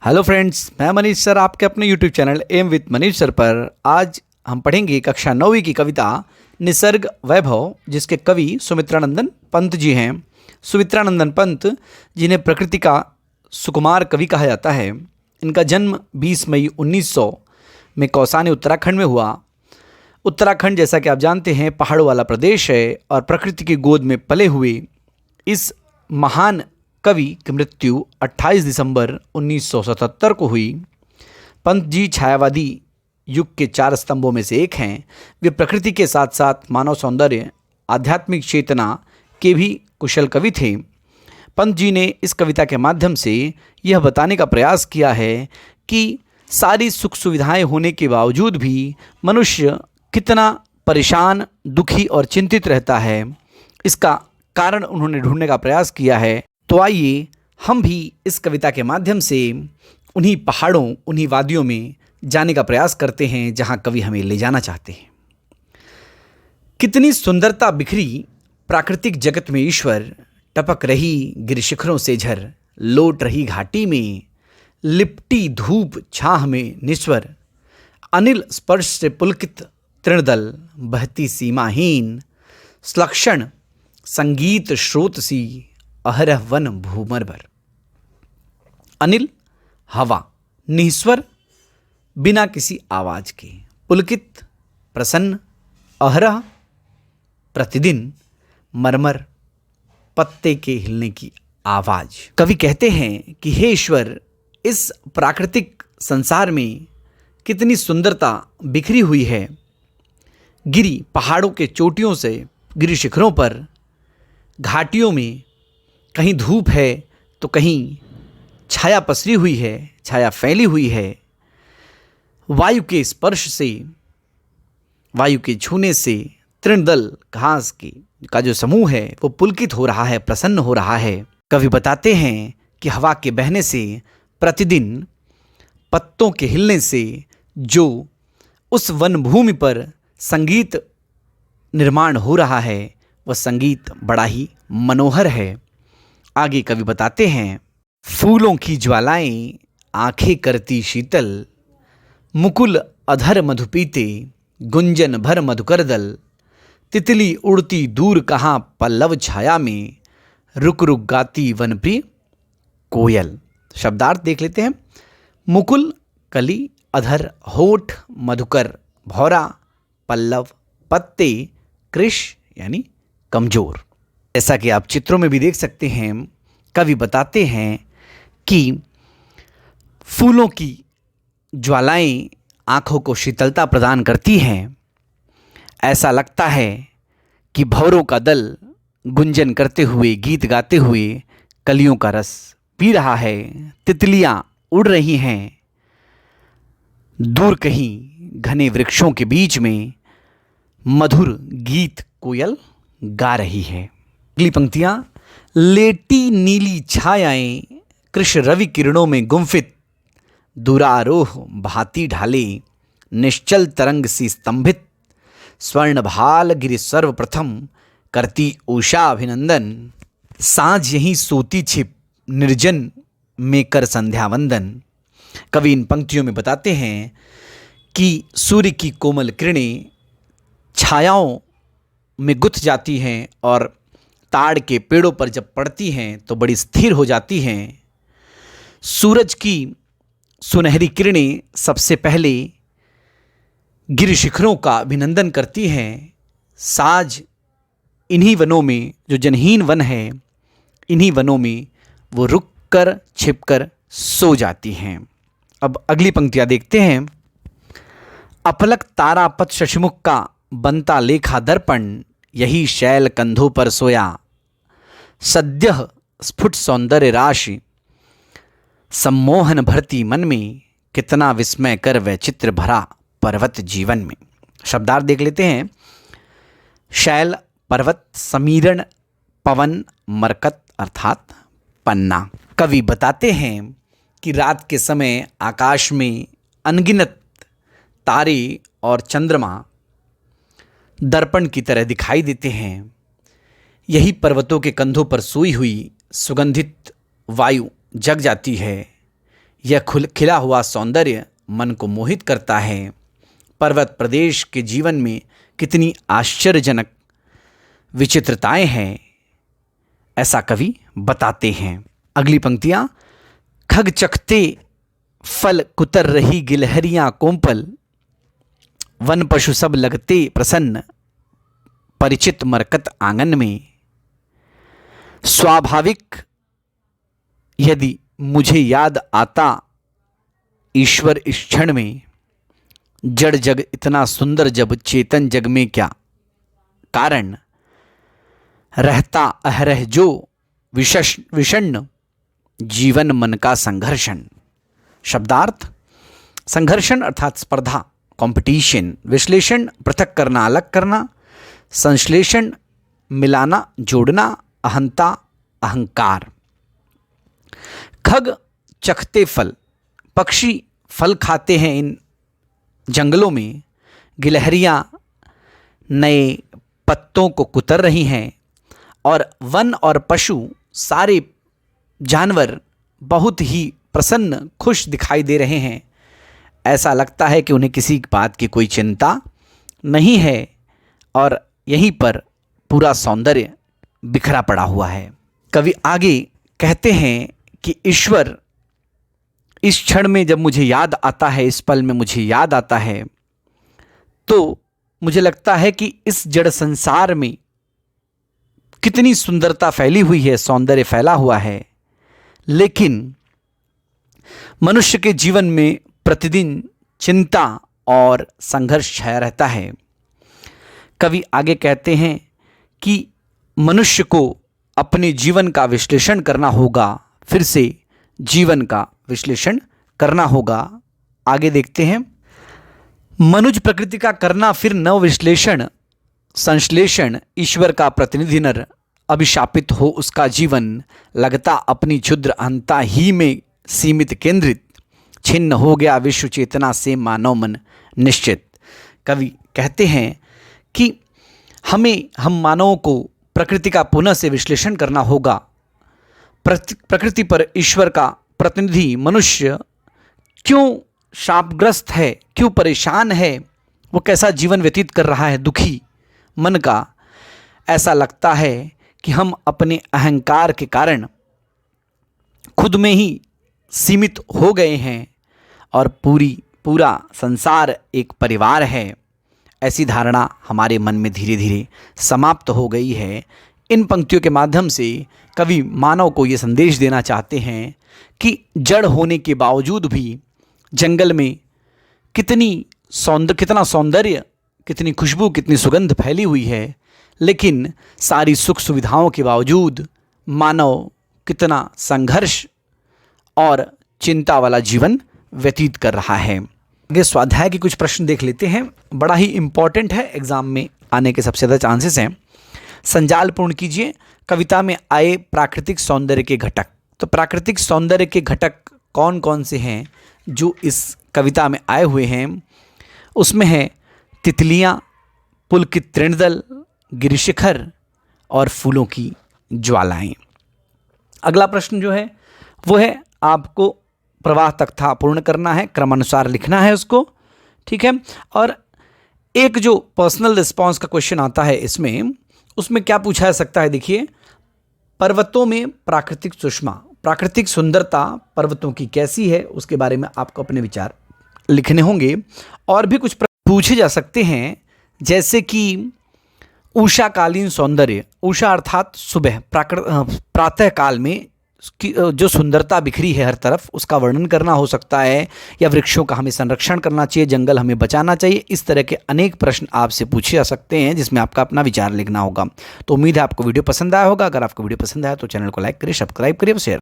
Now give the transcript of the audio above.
Hello friends, मैं Manish sir आपके अपने YouTube channel M with Manish sir पर आज हम पढ़ेंगे कक्षा 9वीं की कविता निसर्ग वैभव, जिसके कवि सुमित्रानंदन पंत जी हैं। सुमित्रानंदन पंत, जिन्हें प्रकृति का सुकुमार कवि कहा जाता है, इनका जन्म 20 मई 1900 में कौसानी उत्तराखंड में हुआ। उत्तराखंड, जैसा कि आप जानते हैं, पहाड़ों वाला प्रदेश है और प्रकृति की गोद में पले हुए इस महान कवि की मृत्यु 28 दिसंबर 1977 को हुई। पंत जी छायावादी युग के 4 स्तंभों में से एक हैं। वे प्रकृति के साथ साथ मानव सौंदर्य, आध्यात्मिक चेतना के भी कुशल कवि थे। पंत जी ने इस कविता के माध्यम से यह बताने का प्रयास किया है कि सारी सुख सुविधाएं होने के बावजूद भी मनुष्य कितना परेशान, दुखी और चिंतित रहता है। इसका कारण उन्होंने ढूंढने का प्रयास किया है। तो आइए हम भी इस कविता के माध्यम से उन्हीं पहाड़ों, उन्हीं वादियों में जाने का प्रयास करते हैं जहां कवि हमें ले जाना चाहते हैं। कितनी सुंदरता बिखरी प्राकृतिक जगत में ईश्वर, टपक रही गिर शिखरों से झर, लौट रही घाटी में, लिपटी धूप छाह में निस्वर, अनिल स्पर्श से पुलकित तृणदल, बहती सीमाहीन, श्लक्षण संगीत स्रोत सी, अहरह वन भूमर भर। अनिल हवा, निस्वर बिना किसी आवाज के, पुलकित प्रसन्न, अहरह प्रतिदिन, मरमर पत्ते के हिलने की आवाज। कवि कहते हैं कि हे ईश्वर, इस प्राकृतिक संसार में कितनी सुंदरता बिखरी हुई है। गिरी पहाड़ों के चोटियों से, गिरी शिखरों पर, घाटियों में कहीं धूप है तो कहीं छाया पसरी हुई है, छाया फैली हुई है। वायु के स्पर्श से, वायु के छूने से तृणदल घास का जो समूह है वो पुलकित हो रहा है, प्रसन्न हो रहा है। कवि बताते हैं कि हवा के बहने से, प्रतिदिन पत्तों के हिलने से जो उस वन भूमि पर संगीत निर्माण हो रहा है, वह संगीत बड़ा ही मनोहर है। आगे कवि बताते हैं, फूलों की ज्वालाएं आंखें करती शीतल, मुकुल अधर मधु पीते, गुंजन भर मधुकर दल, तितली उड़ती दूर कहाँ पल्लव छाया में, रुक रुक गाती वन प्रिय कोयल। शब्दार्थ देख लेते हैं। मुकुल कली, अधर होठ, मधुकर भौरा, पल्लव पत्ते, कृश यानी कमजोर। जैसा कि आप चित्रों में भी देख सकते हैं, कवि बताते हैं कि फूलों की ज्वालाएं आँखों को शीतलता प्रदान करती हैं। ऐसा लगता है कि भंवरों का दल गुंजन करते हुए, गीत गाते हुए कलियों का रस पी रहा है। तितलियां उड़ रही हैं। दूर कहीं घने वृक्षों के बीच में मधुर गीत कोयल गा रही है। अगली पंक्तियां, लेटी नीली छायाएं कृष्ण रवि किरणों में गुम्फित, दुरारोह भांति ढाले, निश्चल तरंग सी स्तंभित, स्वर्ण भाल गिरि सर्वप्रथम, करती उषा अभिनंदन, सांझ यहीं सोती छिप, निर्जन में कर संध्या वंदन। कवि इन पंक्तियों में बताते हैं कि सूर्य की कोमल किरणें छायाओं में गुथ जाती हैं और ताड़ के पेड़ों पर जब पड़ती हैं तो बड़ी स्थिर हो जाती हैं। सूरज की सुनहरी किरणें सबसे पहले गिर शिखरों का अभिनंदन करती हैं। साज इन्हीं वनों में, जो जनहीन वन है, इन्हीं वनों में वो रुक कर छिप कर सो जाती हैं। अब अगली पंक्तियां देखते हैं। अपलक तारापथ शशिमुख का बनता लेखा दर्पण, यही शैल कंधों पर सोया, सद्यः स्फुट सौंदर्य राशि, सम्मोहन भरती मन में, कितना विस्मय कर वह चित्र भरा पर्वत जीवन में। शब्दार्थ देख लेते हैं। शैल पर्वत, समीरण पवन, मरकत अर्थात पन्ना। कवि बताते हैं कि रात के समय आकाश में अनगिनत तारे और चंद्रमा दर्पण की तरह दिखाई देते हैं। यही पर्वतों के कंधों पर सोई हुई सुगंधित वायु जग जाती है। यह खिला हुआ सौंदर्य मन को मोहित करता है। पर्वत प्रदेश के जीवन में कितनी आश्चर्यजनक विचित्रताएं हैं, ऐसा कवि बताते हैं। अगली पंक्तियां, खग चखते फल कुतर रही गिलहरियां कोमपल, वन पशु सब लगते प्रसन्न परिचित मरकत आंगन में। स्वाभाविक यदि मुझे याद आता ईश्वर इस क्षण में, जड़ जग इतना सुंदर जब चेतन जग में क्या कारण, रहता अहरह जो विषण्ण जीवन मन का संघर्षण। शब्दार्थ, संघर्षण अर्थात स्पर्धा, कंपटीशन। विश्लेषण, पृथक करना, अलग करना। संश्लेषण, मिलाना, जोड़ना। अहंता, अहंकार। खग चखते फल, पक्षी फल खाते हैं इन जंगलों में। गिलहरियां नए पत्तों को कुतर रही हैं और वन और पशु सारे जानवर बहुत ही प्रसन्न, खुश दिखाई दे रहे हैं। ऐसा लगता है कि उन्हें किसी बात की कोई चिंता नहीं है और यहीं पर पूरा सौंदर्य बिखरा पड़ा हुआ है। कवि आगे कहते हैं कि ईश्वर इस क्षण में जब मुझे याद आता है, इस पल में मुझे याद आता है, तो मुझे लगता है कि इस जड़ संसार में कितनी सुंदरता फैली हुई है, सौंदर्य फैला हुआ है, लेकिन मनुष्य के जीवन में प्रतिदिन चिंता और संघर्ष छाया रहता है। कवि आगे कहते हैं कि मनुष्य को अपने जीवन का विश्लेषण करना होगा, फिर से जीवन का विश्लेषण करना होगा। आगे देखते हैं, मनुज प्रकृति का करना फिर नव विश्लेषण, संश्लेषण, ईश्वर का प्रतिनिधि नर, अभिशापित हो उसका जीवन, लगता अपनी क्षुद्र अहंता ही में सीमित केंद्रित, छिन्न हो गया विश्व चेतना से मानव मन निश्चित। कवि कहते हैं कि हम मानवों को प्रकृति का पुनः से विश्लेषण करना होगा। प्रकृति पर ईश्वर का प्रतिनिधि मनुष्य क्यों शापग्रस्त है, क्यों परेशान है, वो कैसा जीवन व्यतीत कर रहा है दुखी मन का। ऐसा लगता है कि हम अपने अहंकार के कारण खुद में ही सीमित हो गए हैं और पूरा संसार एक परिवार है। ऐसी धारणा हमारे मन में धीरे धीरे समाप्त हो गई है। इन पंक्तियों के माध्यम से कवि मानव को ये संदेश देना चाहते हैं कि जड़ होने के बावजूद भी जंगल में कितना सौंदर्य, कितनी खुशबू, कितनी सुगंध फैली हुई है, लेकिन सारी सुख सुविधाओं के बावजूद मानव कितना संघर्ष और चिंता वाला जीवन व्यतीत कर रहा है। आगे स्वाध्याय के कुछ प्रश्न देख लेते हैं, बड़ा ही इम्पॉर्टेंट है, एग्जाम में आने के सबसे ज़्यादा चांसेस हैं। संजाल पूर्ण कीजिए, कविता में आए प्राकृतिक सौंदर्य के घटक। तो प्राकृतिक सौंदर्य के घटक कौन कौन से हैं जो इस कविता में आए हुए हैं? उसमें है तितलियाँ, पुलकित तृणदल, गिरिशिखर और फूलों की ज्वालाएं। अगला प्रश्न जो है वो है, आपको प्रवाह तख्ता पूर्ण करना है, क्रमानुसार लिखना है उसको, ठीक है। और एक जो पर्सनल रिस्पॉन्स का क्वेश्चन आता है इसमें, उसमें क्या पूछा जा सकता है, देखिए, पर्वतों में प्राकृतिक सुषमा, प्राकृतिक सुंदरता पर्वतों की कैसी है, उसके बारे में आपको अपने विचार लिखने होंगे। और भी कुछ पूछे जा सकते हैं, जैसे कि उषाकालीन सौंदर्य, उषा अर्थात सुबह, प्रातः काल में जो सुंदरता बिखरी है हर तरफ, उसका वर्णन करना हो सकता है, या वृक्षों का हमें संरक्षण करना चाहिए, जंगल हमें बचाना चाहिए। इस तरह के अनेक प्रश्न आपसे पूछे जा सकते हैं जिसमें आपका अपना विचार लिखना होगा। तो उम्मीद है आपको वीडियो पसंद आया होगा। अगर आपको वीडियो पसंद आया तो चैनल को लाइक करिए, सब्सक्राइब करिए, शेयर